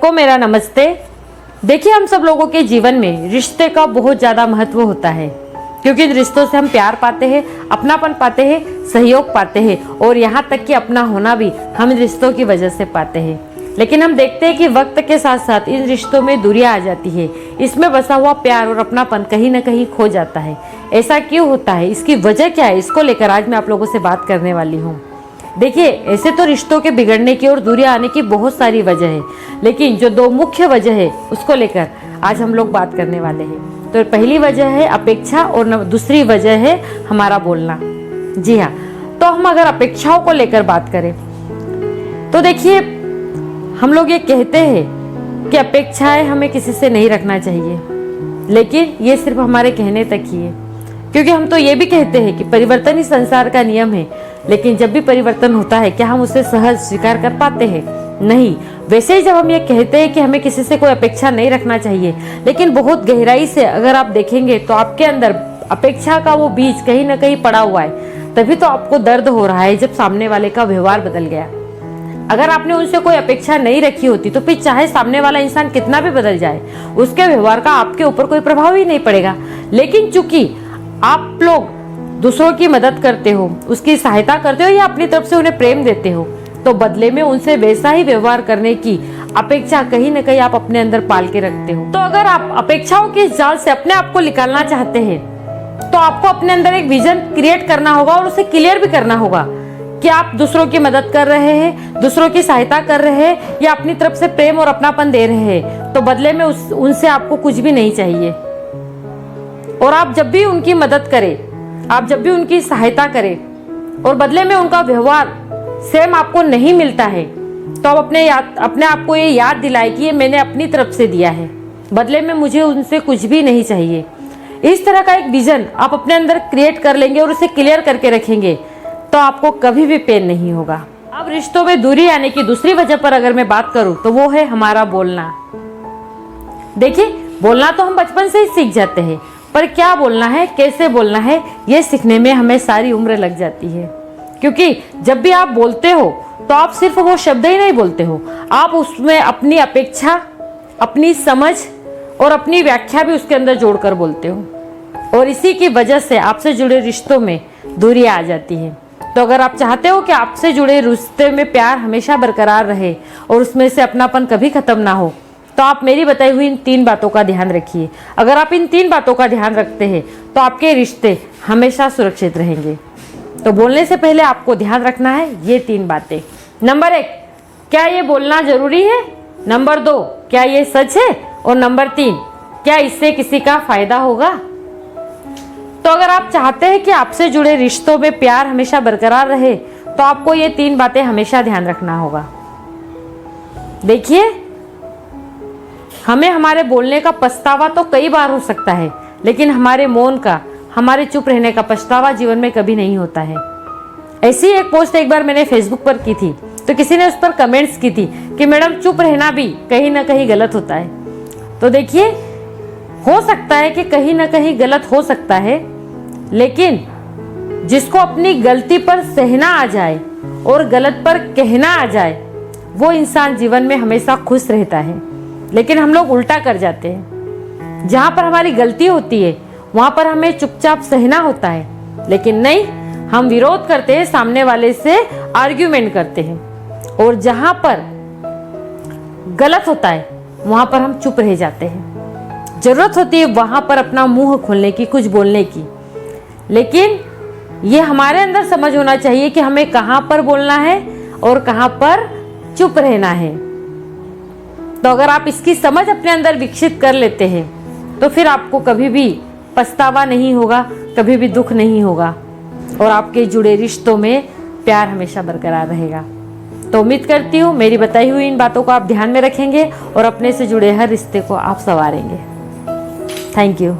सबको मेरा नमस्ते। देखिए, हम सब लोगों के जीवन में रिश्ते का बहुत ज़्यादा महत्व होता है, क्योंकि इन रिश्तों से हम प्यार पाते हैं, अपनापन पाते हैं, सहयोग पाते हैं और यहाँ तक कि अपना होना भी हम इन रिश्तों की वजह से पाते हैं। लेकिन हम देखते हैं कि वक्त के साथ साथ इन रिश्तों में दूरियां आ जाती है। इसमें बसा हुआ प्यार और अपनापन कहीं ना कहीं खो जाता है। ऐसा क्यों होता है, इसकी वजह क्या है, इसको लेकर आज मैं आप लोगों से बात करने वाली हूँ। देखिए, ऐसे तो रिश्तों के बिगड़ने की और दूरियां आने की बहुत सारी वजह है, लेकिन जो दो मुख्य वजह है उसको लेकर आज हम लोग बात करने वाले हैं। तो पहली वजह है अपेक्षा और दूसरी वजह है हमारा बोलना। जी हाँ, तो हम अगर अपेक्षाओं को लेकर बात करें तो देखिए, हम लोग ये कहते हैं कि अपेक्षाएं हमें किसी से नहीं रखना चाहिए, लेकिन ये सिर्फ हमारे कहने तक ही है। क्योंकि हम तो ये भी कहते हैं कि परिवर्तन ही संसार का नियम है, लेकिन जब भी परिवर्तन होता है क्या हम उसे सहज स्वीकार कर पाते हैं? नहीं। वैसे ही जब हम ये कहते हैं कि हमें किसी से कोई अपेक्षा नहीं रखना चाहिए, लेकिन बहुत गहराई से अगर आप देखेंगे तो आपके अंदर अपेक्षा का वो बीज कहीं ना कहीं पड़ा हुआ है। तभी तो आपको दर्द हो रहा है जब सामने वाले का व्यवहार बदल गया। अगर आपने उनसे कोई अपेक्षा नहीं रखी होती तो फिर चाहे सामने वाला इंसान कितना भी बदल जाए, उसके व्यवहार का आपके ऊपर कोई प्रभाव ही नहीं पड़ेगा। लेकिन चूंकि आप लोग दूसरों की मदद करते हो, उसकी सहायता करते हो या अपनी तरफ से उन्हें प्रेम देते हो, तो बदले में उनसे वैसा ही व्यवहार करने की अपेक्षा कहीं न कहीं आप अपने अंदर पाल के रखते हो। तो अगर आप अपेक्षाओं के जाल से अपने आप को निकालना चाहते हैं तो आपको अपने अंदर एक विजन क्रिएट करना होगा और उसे क्लियर भी करना होगा कि आप दूसरों की मदद कर रहे हैं, दूसरों की सहायता कर रहे हैं या अपनी तरफ से प्रेम और अपनापन दे रहे हैं, तो बदले में उनसे आपको कुछ भी नहीं चाहिए। और आप जब भी उनकी मदद करें, आप जब भी उनकी सहायता करें और बदले में उनका व्यवहार सेम आपको नहीं मिलता है, तो आप अपने आप को ये याद दिलाए कि ये मैंने अपनी तरफ से दिया है, बदले में मुझे उनसे कुछ भी नहीं चाहिए। इस तरह का एक विजन आप अपने अंदर क्रिएट कर लेंगे और उसे क्लियर करके रखेंगे तो आपको कभी भी पेन नहीं होगा। अब रिश्तों में दूरी आने की दूसरी वजह पर अगर मैं बात करूं तो वो है हमारा बोलना। देखिए, बोलना तो हम बचपन से ही सीख जाते हैं, पर क्या बोलना है, कैसे बोलना है, ये सीखने में हमें सारी उम्र लग जाती है। क्योंकि जब भी आप बोलते हो तो आप सिर्फ वो शब्द ही नहीं बोलते हो, आप उसमें अपनी अपेक्षा, अपनी समझ और अपनी व्याख्या भी उसके अंदर जोड़कर बोलते हो। और इसी की वजह से आपसे जुड़े रिश्तों में दूरी आ जाती है। तो अगर आप चाहते हो कि आपसे जुड़े रिश्ते में प्यार हमेशा बरकरार रहे और उसमें से अपनापन कभी खत्म ना हो, तो आप मेरी बताई हुई इन 3 बातों का ध्यान रखिए। अगर आप इन 3 बातों का ध्यान रखते हैं तो आपके रिश्ते हमेशा सुरक्षित रहेंगे। तो बोलने से पहले आपको ध्यान रखना है ये 3 बातें। नंबर 1, क्या ये बोलना जरूरी है? नंबर 2, क्या ये सच है? और नंबर 3, क्या इससे किसी का फायदा होगा? तो अगर आप चाहते हैं कि आपसे जुड़े रिश्तों में प्यार हमेशा बरकरार रहे तो आपको ये 3 बातें हमेशा ध्यान रखना होगा। देखिए, हमें हमारे बोलने का पछतावा तो कई बार हो सकता है, लेकिन हमारे मौन का, हमारे चुप रहने का पछतावा जीवन में कभी नहीं होता है। ऐसी एक पोस्ट एक बार मैंने फेसबुक पर की थी, तो किसी ने उस पर कमेंट्स की थी कि मैडम, चुप रहना भी कहीं ना कहीं गलत होता है। तो देखिए, हो सकता है कि कहीं ना कहीं गलत हो सकता है, लेकिन जिसको अपनी गलती पर सहना आ जाए और गलत पर कहना आ जाए, वो इंसान जीवन में हमेशा खुश रहता है। लेकिन हम लोग उल्टा कर जाते हैं, जहां पर हमारी गलती होती है वहां पर हमें चुपचाप सहना होता है, लेकिन नहीं, हम विरोध करते हैं, सामने वाले से आर्ग्यूमेंट करते हैं, और जहां पर गलत होता है वहां पर हम चुप रह जाते हैं। जरूरत होती है वहां पर अपना मुंह खोलने की, कुछ बोलने की, लेकिन ये हमारे अंदर समझ होना चाहिए कि हमें कहां पर बोलना है और कहां पर चुप रहना है। तो अगर आप इसकी समझ अपने अंदर विकसित कर लेते हैं तो फिर आपको कभी भी पछतावा नहीं होगा, कभी भी दुख नहीं होगा, और आपके जुड़े रिश्तों में प्यार हमेशा बरकरार रहेगा। तो उम्मीद करती हूँ मेरी बताई हुई इन बातों को आप ध्यान में रखेंगे और अपने से जुड़े हर रिश्ते को आप संवारेंगे। Thank you.